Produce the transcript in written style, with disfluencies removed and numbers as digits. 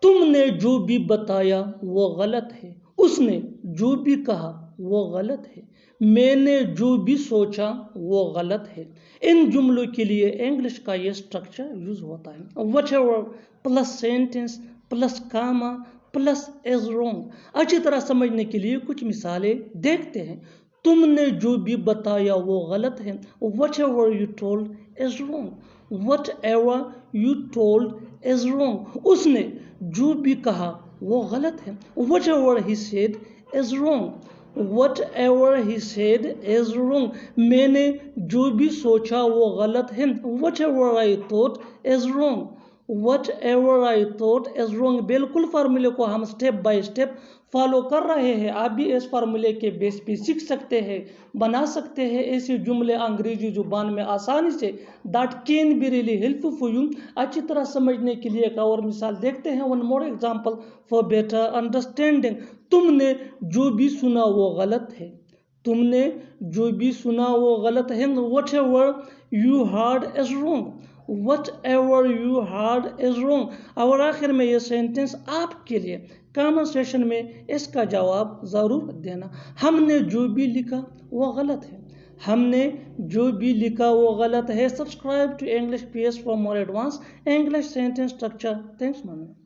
تم نے جو بھی بتایا وہ غلط ہے، اس نے جو بھی کہا وہ غلط ہے، میں نے جو بھی سوچا وہ غلط ہے۔ ان جملوں کے لیے انگلش کا یہ سٹرکچر یوز ہوتا ہے، what ever plus sentence plus Cama plus is wrong. اچھی طرح سمجھنے کے لیے کچھ مثالیں دیکھتے ہیں۔ تم نے جو بھی بتایا وہ غلط ہے، whatever you told is wrong, whatever you told is wrong. اس نے جو بھی کہا وہ غلط ہے، whatever he said is wrong, whatever he said is wrong. میں نے جو بھی سوچا وہ غلط ہے، whatever I thought is wrong, whatever I thought is wrong. بالکل فارمولے کو ہم سٹیپ بائی سٹیپ فالو کر رہے ہیں، آپ بھی اس فارمولے کے بیس پہ سیکھ سکتے ہیں، بنا سکتے ہیں ایسے جملے انگریزی زبان میں آسانی سے۔ That can be really helpful for you. اچھی طرح سمجھنے کے لیے ایک اور مثال دیکھتے ہیں، one more example for better understanding. تم نے جو بھی سنا وہ غلط ہے، تم نے جو بھی سنا وہ غلط ہے، whatever you hard is wrong, whatever you hard is wrong. اور آخر میں یہ سینٹنس آپ کے لیے کامنٹ سیشن میں اس کا جواب ضرور دینا۔ ہم نے جو بھی لکھا وہ غلط ہے، ہم نے جو بھی لکھا وہ غلط ہے۔ Subscribe to English PS for more advance English sentence structure. Thanks mama.